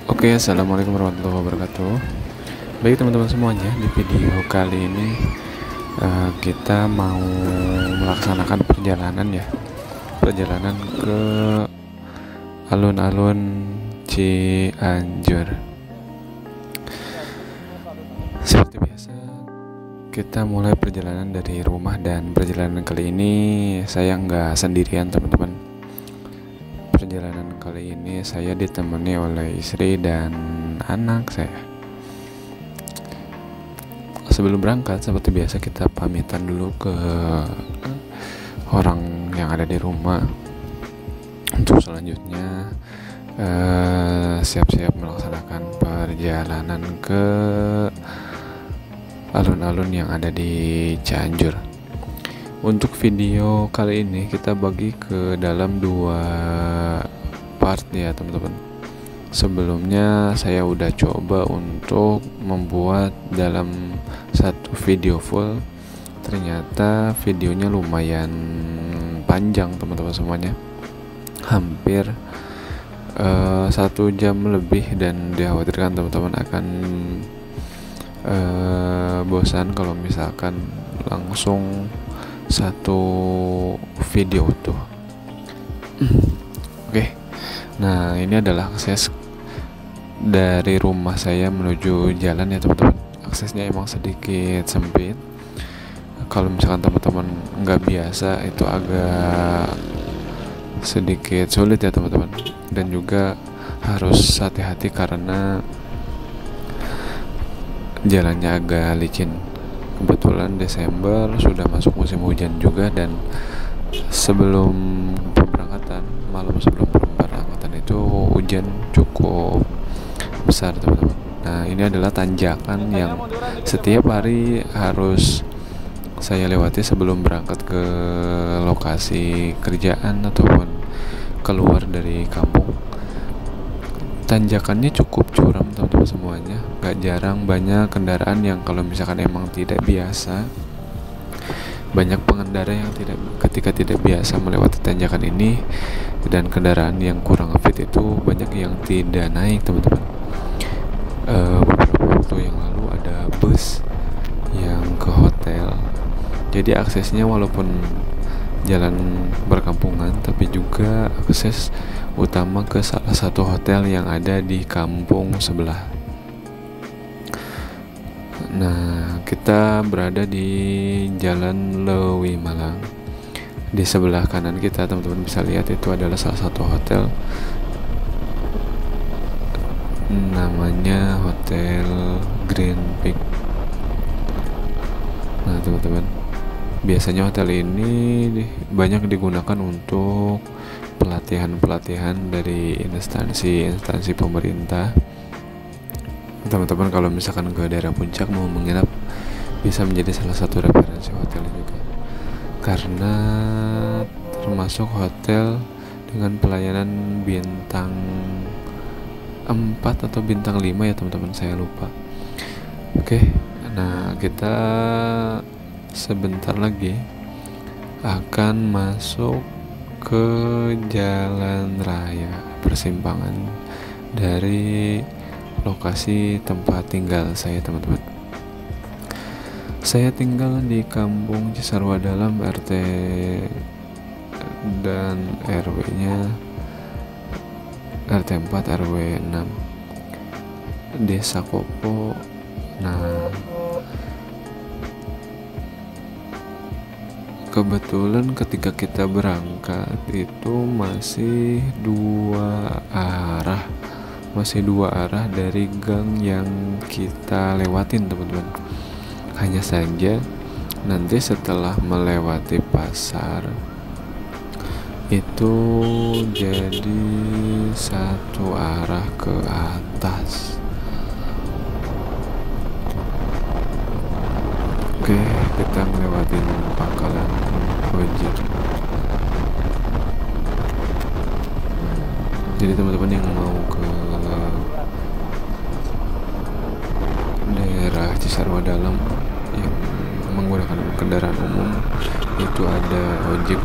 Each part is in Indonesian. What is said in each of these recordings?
Oke, assalamualaikum warahmatullahi wabarakatuh. Baik teman-teman semuanya, di video kali ini kita mau melaksanakan perjalanan ke alun-alun Cianjur. Seperti biasa, kita mulai perjalanan dari rumah, dan perjalanan kali ini saya nggak sendirian teman-teman. Perjalanan kali ini saya ditemani oleh istri dan anak saya. Sebelum berangkat, seperti biasa kita pamitan dulu ke orang yang ada di rumah. Untuk selanjutnya siap-siap melaksanakan perjalanan ke alun-alun yang ada di Cianjur. Untuk video kali ini kita bagi ke dalam 2 part ya teman-teman. Sebelumnya saya udah coba untuk membuat dalam 1 video full. Ternyata videonya lumayan panjang teman-teman semuanya, hampir 1 jam lebih, dan dikhawatirkan teman-teman akan bosan kalau misalkan langsung 1 video utuh. Oke. Nah, ini adalah akses dari rumah saya menuju jalan ya teman-teman. Aksesnya emang sedikit sempit. Kalau misalkan teman-teman nggak biasa, itu agak sedikit sulit ya teman-teman. Dan juga harus hati-hati karena jalannya agak licin. Kebetulan Desember sudah masuk musim hujan juga, dan sebelum pemberangkatan, malam sebelum pemberangkatan itu hujan cukup besar teman-teman. Nah, ini adalah tanjakan yang setiap hari harus saya lewati sebelum berangkat ke lokasi kerjaan ataupun keluar dari kampung. Tanjakannya cukup curam teman-teman semuanya. Gak jarang banyak kendaraan yang kalau misalkan emang tidak biasa, banyak pengendara yang ketika tidak biasa melewati tanjakan ini, dan kendaraan yang kurang fit itu banyak yang tidak naik teman-teman. Beberapa waktu yang lalu ada bus yang ke hotel, jadi aksesnya walaupun jalan berkampungan, tapi juga akses utama ke salah satu hotel yang ada di kampung sebelah. Nah, kita berada di Jalan Lewi Malang. Di sebelah kanan kita teman-teman bisa lihat itu adalah salah satu hotel, namanya Hotel Green Peak. Nah teman-teman, biasanya hotel ini banyak digunakan untuk pelatihan dari instansi pemerintah. Teman-teman kalau misalkan ke daerah puncak mau menginap, bisa menjadi salah satu referensi hotel juga, karena termasuk hotel dengan pelayanan bintang 4 atau bintang 5 ya teman-teman, saya lupa. Oke, nah kita sebentar lagi akan masuk ke jalan raya, persimpangan dari lokasi tempat tinggal saya teman-teman. Saya tinggal di Kampung Cisarua Dalam, RT dan RW-nya RT 4 RW 6, Desa Kopo. Nah, kebetulan ketika kita berangkat itu masih dua arah dari gang yang kita lewatin teman-teman. Hanya saja nanti setelah melewati pasar itu jadi satu arah ke atas. Oke, kita ngelewatin pangkalan ojek. Jadi teman-teman yang mau ke daerah Cisarua Dalam yang menggunakan kendaraan umum, itu ada ojek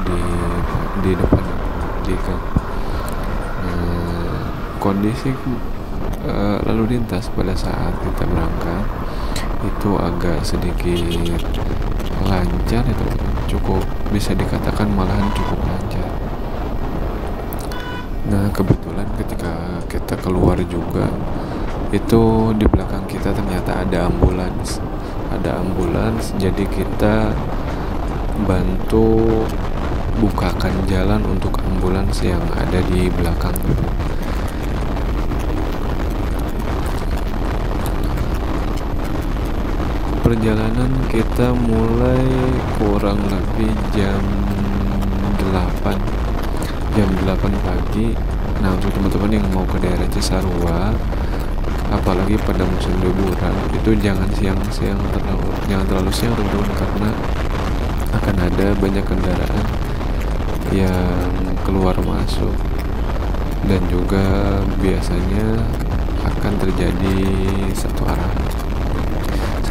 di depan di gang. kondisi lalu lintas pada saat kita berangkat itu agak sedikit lancar itu, cukup bisa dikatakan malahan cukup lancar. Nah kebetulan ketika kita keluar juga itu di belakang kita ternyata ada ambulans, jadi kita bantu bukakan jalan untuk ambulans yang ada di belakang. Perjalanan kita mulai kurang lebih jam 8 pagi. Nah untuk teman-teman yang mau ke daerah Cisarua, apalagi pada musim liburan, itu jangan terlalu siang teman-teman, karena akan ada banyak kendaraan yang keluar masuk dan juga biasanya akan terjadi satu arah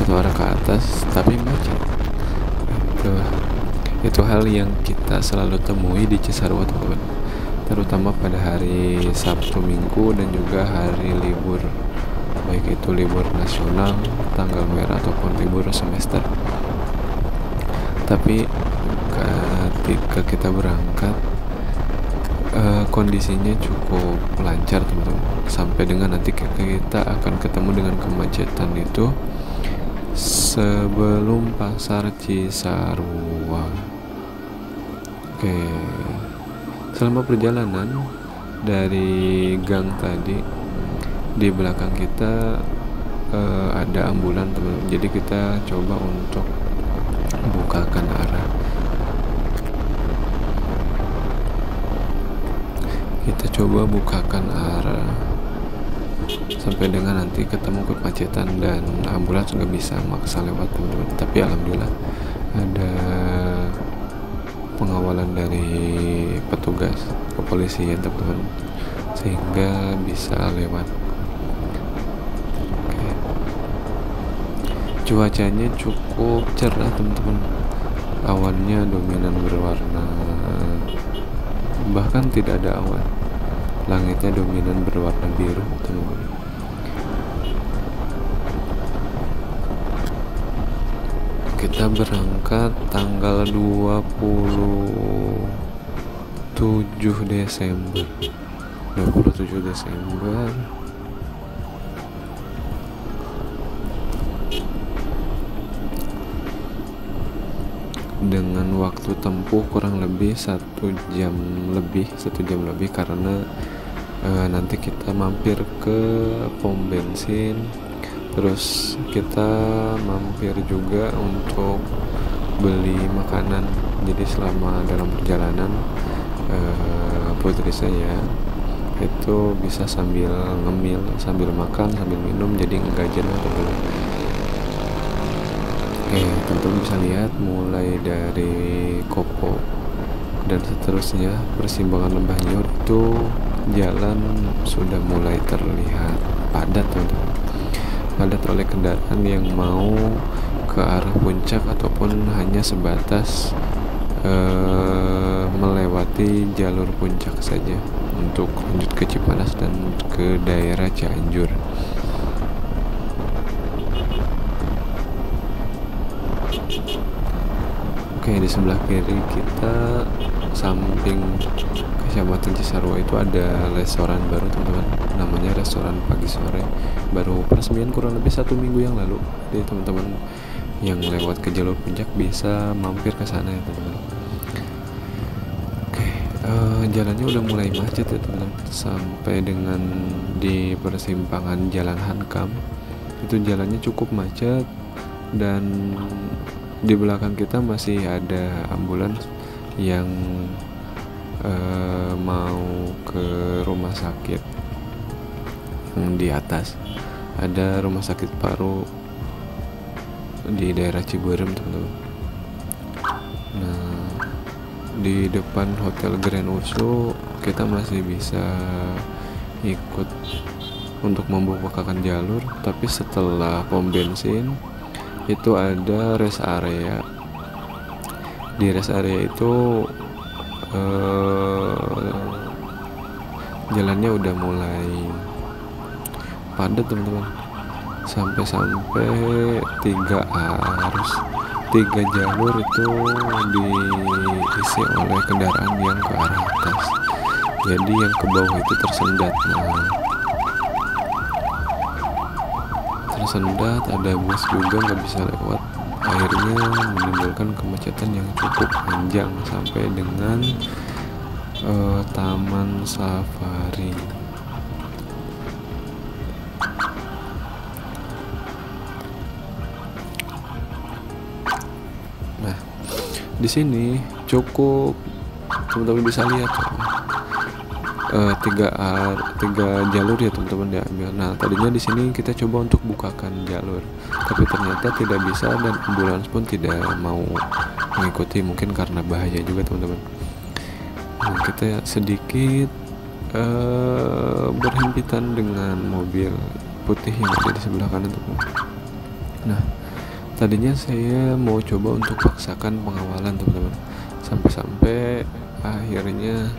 ke atas tapi macet. Itu hal yang kita selalu temui di Cisarua teman-teman, terutama pada hari Sabtu Minggu dan juga hari libur, baik itu libur nasional, tanggal merah ataupun libur semester. Tapi ketika kita berangkat kondisinya cukup lancar teman-teman, sampai dengan nanti kita akan ketemu dengan kemacetan itu sebelum pasar Cisarua. Oke, selama perjalanan dari gang tadi di belakang kita ada ambulan teman-teman, jadi kita coba untuk bukakan arah. Sampai dengan nanti ketemu kemacetan dan ambulans nggak bisa maksa lewat teman-teman. Tapi alhamdulillah ada pengawalan dari petugas kepolisian teman-teman, sehingga bisa lewat. Oke. Cuacanya cukup cerah teman-teman, awannya dominan berwarna, bahkan tidak ada awan, langitnya dominan berwarna biru teman-teman. Kita berangkat tanggal 27 Desember dengan waktu tempuh kurang lebih 1 jam lebih karena nanti kita mampir ke pom bensin, terus kita mampir juga untuk beli makanan. Jadi selama dalam perjalanan putri saya itu bisa sambil ngemil, sambil makan, sambil minum, jadi nggak jenuh teman-teman. Oke, teman-teman bisa lihat mulai dari Kopo dan seterusnya persimpangan Lembah Nyur itu jalan sudah mulai terlihat padat teman-teman, padat oleh kendaraan yang mau ke arah puncak ataupun hanya sebatas melewati jalur puncak saja untuk lanjut ke Cipanas dan ke daerah Cianjur. Oke, di sebelah kiri kita samping Kecamatan Cisarua itu ada restoran baru teman-teman, namanya restoran Pagi Sore, baru peresmian kurang lebih 1 minggu yang lalu. Jadi teman-teman yang lewat ke jalur puncak bisa mampir ke sana ya teman-teman. Oke, jalannya udah mulai macet ya teman-teman, sampai dengan di persimpangan Jalan Hankam itu jalannya cukup macet, dan di belakang kita masih ada ambulans yang mau ke rumah sakit yang di atas. Ada rumah sakit paru di daerah Ciberem teman-teman. Nah, di depan Hotel Grand Usu kita masih bisa ikut untuk membukakan jalur, tapi setelah pom bensin itu ada rest area. Di rest area itu jalannya udah mulai padat teman-teman, sampai 3 jalur itu diisi oleh kendaraan yang ke arah atas, jadi yang ke bawah itu tersendat. Tersendat, ada bus juga nggak bisa lewat, akhirnya menimbulkan kemacetan yang cukup panjang sampai dengan Taman Safari. Nah, di sini cukup teman-teman bisa lihat tiga jalur ya teman-teman diambil. Nah, tadinya di sini kita coba untuk bukakan jalur, tapi ternyata tidak bisa dan ambulans pun tidak mau mengikuti, mungkin karena bahaya juga teman-teman. Nah, kita sedikit berhimpitan dengan mobil putih yang ada di sebelah kanan teman-teman. Nah, tadinya saya mau coba untuk paksakan pengawalan teman-teman, sampai akhirnya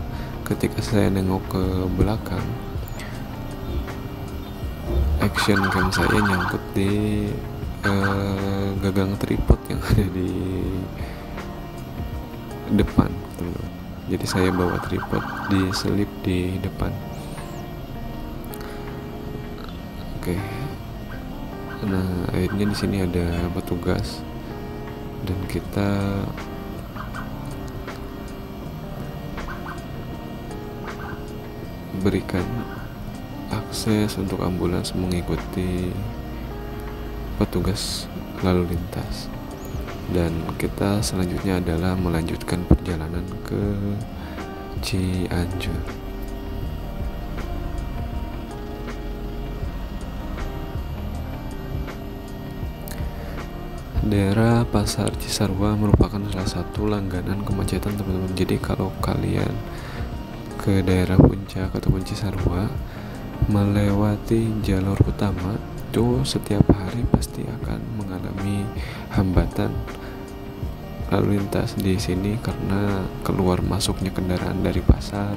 ketika saya nengok ke belakang, action cam saya nyangkut di gagang tripod yang ada di depan teman-teman. Jadi saya bawa tripod diselip di depan. Oke. Nah, akhirnya di sini ada petugas dan kita berikan akses untuk ambulans mengikuti petugas lalu lintas, dan kita selanjutnya adalah melanjutkan perjalanan ke Cianjur. Daerah Pasar Cisarua merupakan salah satu langganan kemacetan teman-teman. Jadi kalau kalian ke daerah Puncak ataupun Cisarua melewati jalur utama itu setiap hari pasti akan mengalami hambatan lalu lintas di sini karena keluar masuknya kendaraan dari pasar.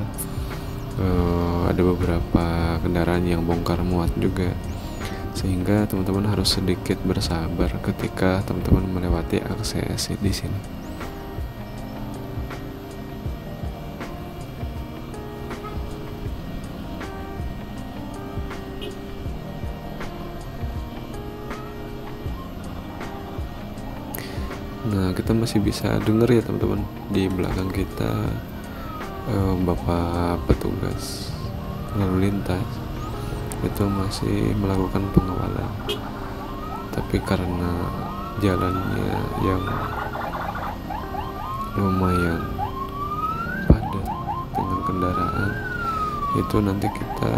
Ada beberapa kendaraan yang bongkar muat juga, sehingga teman-teman harus sedikit bersabar ketika teman-teman melewati akses di sini. Nah, kita masih bisa dengar ya teman-teman, di belakang kita bapak petugas lalu lintas itu masih melakukan pengawalan, tapi karena jalannya yang lumayan padat dengan kendaraan, itu nanti kita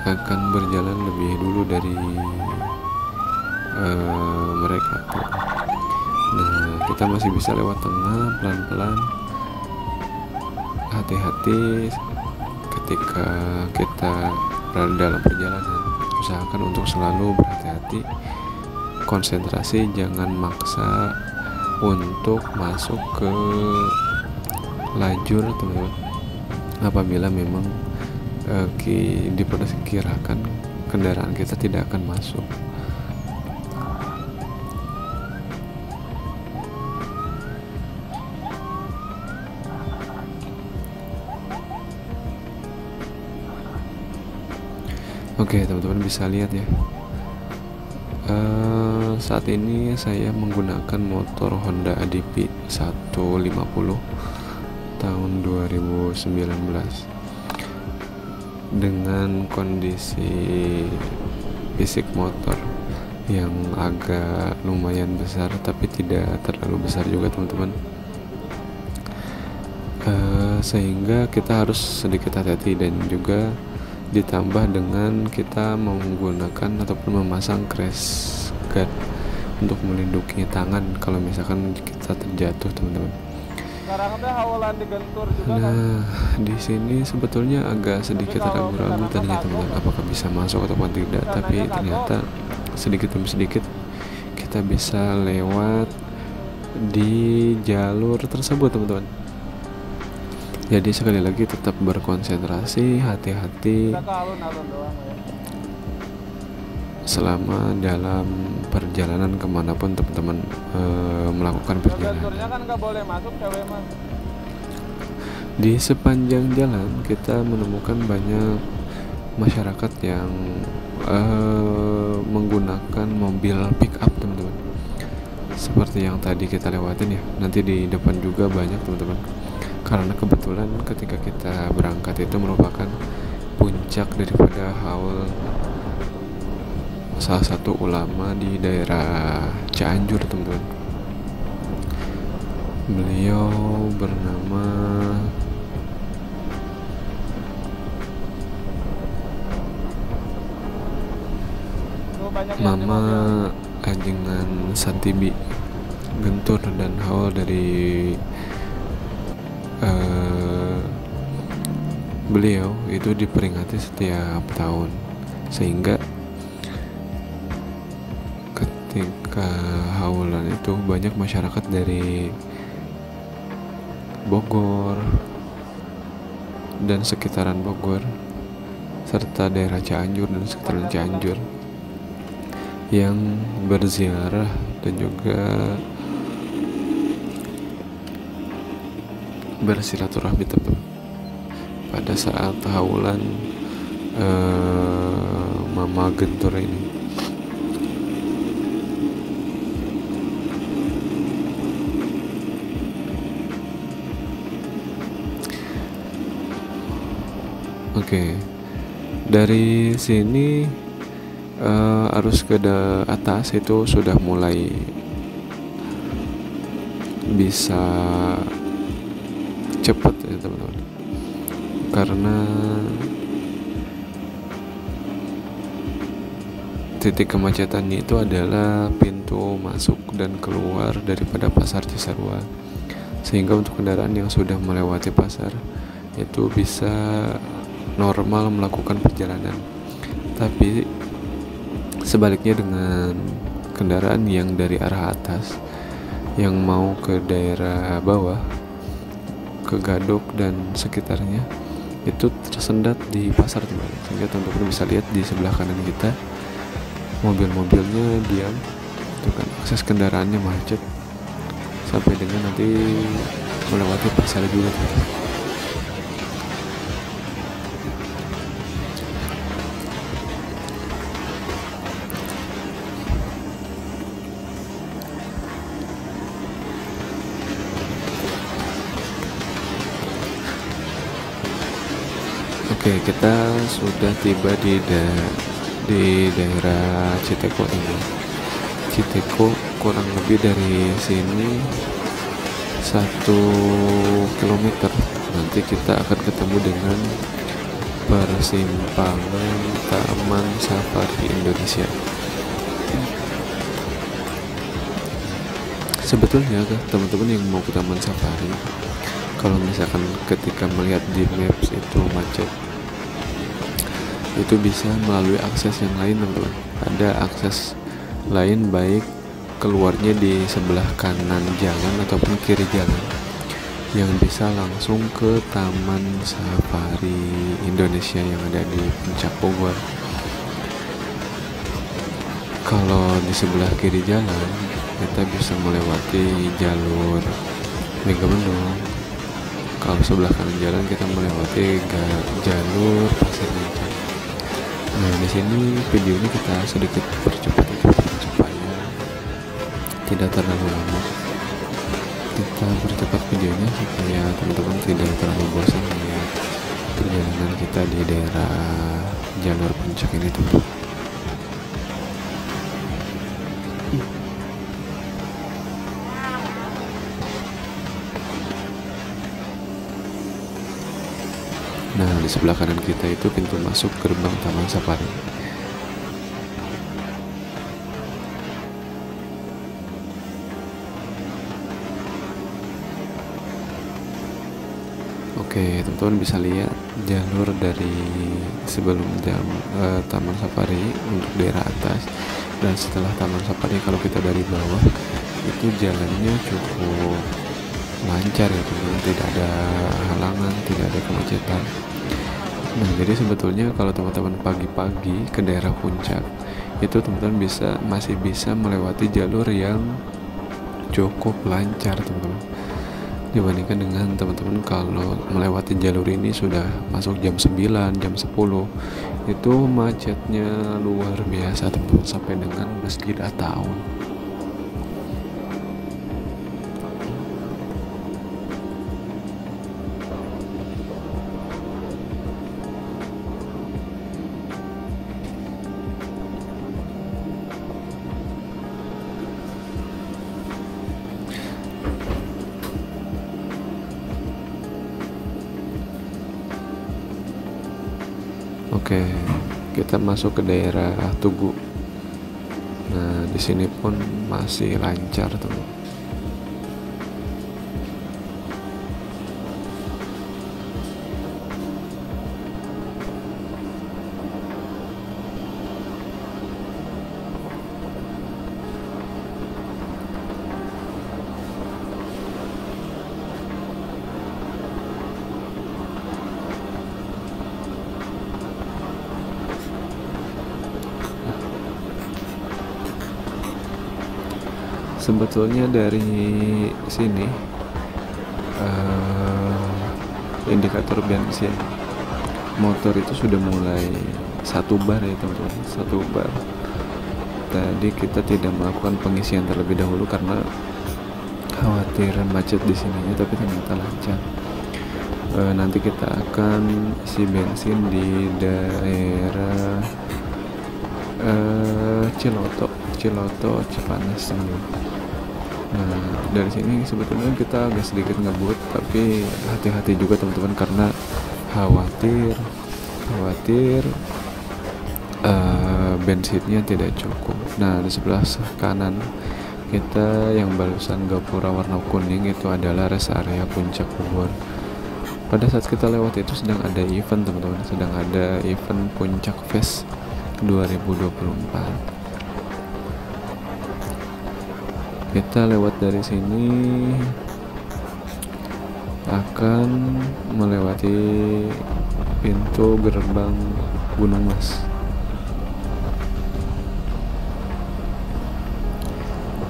akan berjalan lebih dulu dari mereka. Nah, kita masih bisa lewat tengah pelan-pelan, hati-hati ketika kita berada dalam perjalanan. Usahakan untuk selalu berhati-hati, konsentrasi, jangan maksa untuk masuk ke lajur teman-teman apabila memang diperkirakan kendaraan kita tidak akan masuk. Oke, teman-teman bisa lihat ya, saat ini saya menggunakan motor Honda ADV 150 tahun 2019 dengan kondisi fisik motor yang agak lumayan besar tapi tidak terlalu besar juga teman-teman, sehingga kita harus sedikit hati-hati, dan juga ditambah dengan kita menggunakan ataupun memasang crash guard untuk melindungi tangan kalau misalkan kita terjatuh teman-teman. Nah, di sini sebetulnya agak sedikit ragu-ragu tadinya teman-teman, apakah bisa masuk ataupun tidak, tapi ternyata sedikit demi sedikit kita bisa lewat di jalur tersebut teman-teman. Jadi sekali lagi tetap berkonsentrasi, hati-hati selama dalam perjalanan kemanapun teman-teman melakukan perjalanan. Kan nggak boleh masuk cewek mah. Di sepanjang jalan kita menemukan banyak masyarakat yang menggunakan mobil pick up teman-teman, seperti yang tadi kita lewatin ya. Nanti di depan juga banyak teman-teman, karena kebetulan ketika kita berangkat itu merupakan puncak daripada haul salah satu ulama di daerah Cianjur teman-teman. Beliau bernama Mama Ajengan Santibi Gentur, dan haul dari beliau itu diperingati setiap tahun, sehingga ketika haulan itu banyak masyarakat dari Bogor dan sekitaran Bogor serta daerah Cianjur dan sekitaran Cianjur yang berziarah dan juga bersilaturahmi pada saat haulan Mama Gentur ini. Oke, dari sini arus ke atas itu sudah mulai bisa cepat ya teman-teman, karena titik kemacetannya itu adalah pintu masuk dan keluar daripada pasar Cisarua, sehingga untuk kendaraan yang sudah melewati pasar itu bisa normal melakukan perjalanan. Tapi sebaliknya dengan kendaraan yang dari arah atas yang mau ke daerah bawah, ke Gadok dan sekitarnya, itu tersendat di pasar teman-teman. Sehingga teman-teman bisa lihat di sebelah kanan kita mobil-mobilnya diam, itu kan akses kendaraannya macet sampai dengan nanti melewati pasar juga teman-teman. Oke, kita sudah tiba di daerah Citeko ini. Citeko kurang lebih dari sini 1 kilometer. Nanti kita akan ketemu dengan persimpangan Taman Safari Indonesia. Sebetulnya teman-teman yang mau ke Taman Safari, kalau misalkan ketika melihat di maps itu macet, itu bisa melalui akses yang lain teman-teman. Ada akses lain, baik keluarnya di sebelah kanan jalan ataupun kiri jalan, yang bisa langsung ke Taman Safari Indonesia yang ada di Puncak Bogor. Kalau di sebelah kiri jalan, kita bisa melewati jalur Megamendung. Kalau sebelah kanan jalan, kita melewati jalur Pasir Mencan. Nah, di sini video ini kita sedikit percepat supaya tidak terlalu lama. Kita percepat videonya supaya teman-teman tidak terlalu bosan melihat perjalanan kita di daerah jalur puncak ini teman-teman. Nah, di sebelah kanan kita itu pintu masuk gerbang Taman Safari. Oke, teman-teman bisa lihat jalur dari sebelum Taman Safari untuk daerah atas, dan setelah Taman Safari kalau kita dari bawah itu jalannya cukup lancar ya teman-teman, tidak ada halangan, tidak ada kemacetan. Nah, jadi sebetulnya kalau teman-teman pagi-pagi ke daerah puncak itu teman-teman masih bisa melewati jalur yang cukup lancar teman-teman, dibandingkan dengan teman-teman kalau melewati jalur ini sudah masuk jam 9, jam 10, itu macetnya luar biasa teman-teman, sampai dengan Masjid At-Ta'awun. Oke, kita masuk ke daerah Tugu. Nah, di sini pun masih lancar teman. Sebetulnya dari sini indikator bensin motor itu sudah mulai 1 bar ya teman-teman, 1 bar. Tadi kita tidak melakukan pengisian terlebih dahulu karena khawatir macet di sininya, tapi ternyata lancar. Nanti kita akan isi bensin di daerah Ciloto, Cipanas teman-teman. Nah, dari sini sebetulnya kita agak sedikit ngebut, tapi hati-hati juga teman-teman karena khawatir bensinnya tidak cukup. Nah, di sebelah kanan kita yang barusan gapura warna kuning itu adalah rest area Puncak Bogor. Pada saat kita lewat itu sedang ada event teman-teman, sedang ada event Puncak Fest 2024. Kita lewat dari sini akan melewati pintu gerbang Gunung Mas.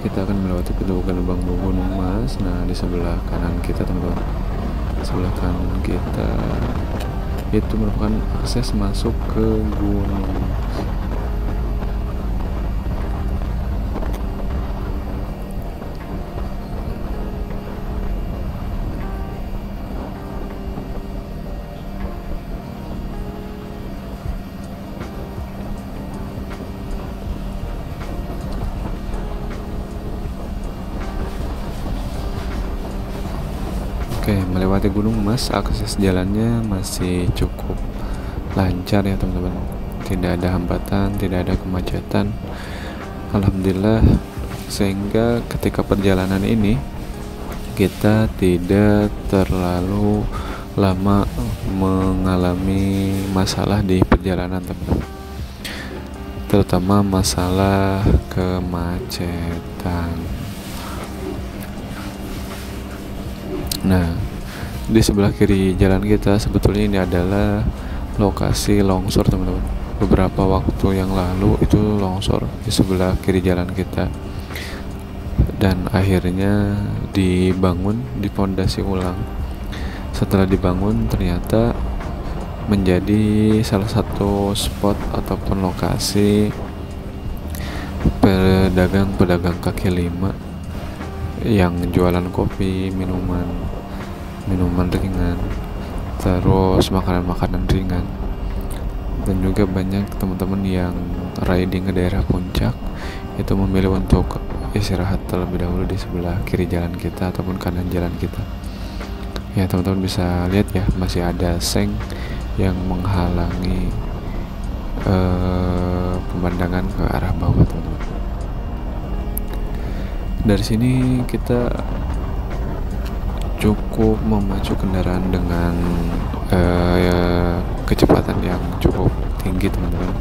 Kita akan melewati pintu gerbang Gunung Mas. Nah, di sebelah kanan kita teman-teman, sebelah kanan kita itu merupakan akses masuk ke Gunung Mas. Oke, melewati Gunung Mas, akses jalannya masih cukup lancar ya teman-teman. Tidak ada hambatan, tidak ada kemacetan. Alhamdulillah, sehingga ketika perjalanan ini kita tidak terlalu lama mengalami masalah di perjalanan teman-teman. Terutama masalah kemacetan. Nah, di sebelah kiri jalan kita sebetulnya ini adalah lokasi longsor teman-teman. Beberapa waktu yang lalu itu longsor di sebelah kiri jalan kita, dan akhirnya dibangun, dipondasi ulang. Setelah dibangun ternyata menjadi salah satu spot ataupun lokasi pedagang kaki lima yang jualan kopi, minuman ringan, terus makanan ringan. Dan juga banyak teman-teman yang riding ke daerah puncak itu memilih untuk istirahat terlebih dahulu di sebelah kiri jalan kita ataupun kanan jalan kita. Ya, teman-teman bisa lihat ya, masih ada seng yang menghalangi pemandangan ke arah bawah teman-teman. Dari sini kita cukup memacu kendaraan dengan kecepatan yang cukup tinggi teman-teman,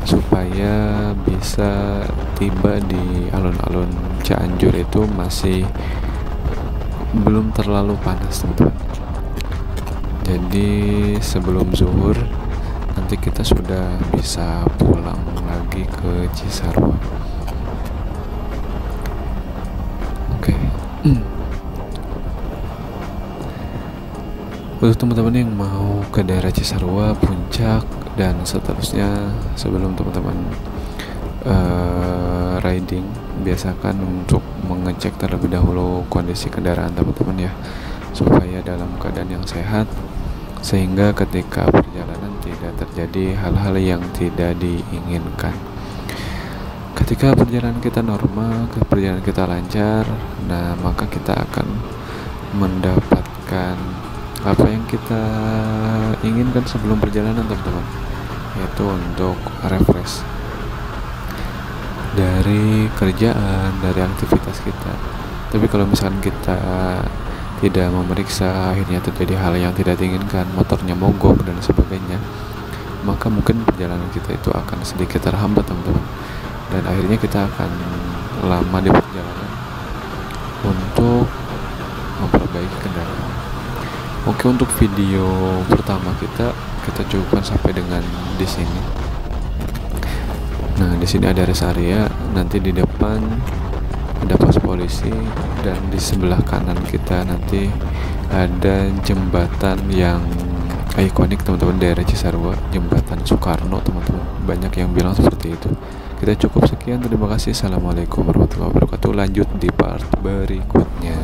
supaya bisa tiba di alun-alun Cianjur itu masih belum terlalu panas teman-teman. Jadi sebelum zuhur nanti kita sudah bisa pulang lagi ke Cisarua. Oke. Untuk teman-teman yang mau ke daerah Cisarua, Puncak dan seterusnya, sebelum teman-teman riding, biasakan untuk mengecek terlebih dahulu kondisi kendaraan teman-teman ya, supaya dalam keadaan yang sehat, sehingga ketika perjalanan tidak terjadi hal-hal yang tidak diinginkan. Ketika perjalanan kita normal, perjalanan kita lancar, nah maka kita akan mendapatkan apa yang kita inginkan sebelum perjalanan teman-teman, yaitu untuk refresh dari kerjaan, dari aktivitas kita. Tapi kalau misalkan kita tidak memeriksa, akhirnya terjadi hal yang tidak diinginkan, motornya mogok dan sebagainya, maka mungkin perjalanan kita itu akan sedikit terhambat teman-teman, dan akhirnya kita akan lama di perjalanan untuk memperbaiki kendaraan. Oke, untuk video pertama kita cukupkan sampai dengan di sini. Nah, di sini ada rest area, nanti di depan ada pos polisi, dan di sebelah kanan kita nanti ada jembatan yang ikonik teman-teman, daerah Cisarua, jembatan Soekarno teman-teman. Banyak yang bilang seperti itu. Kita cukup sekian, terima kasih. Assalamualaikum warahmatullahi wabarakatuh. Lanjut di part berikutnya.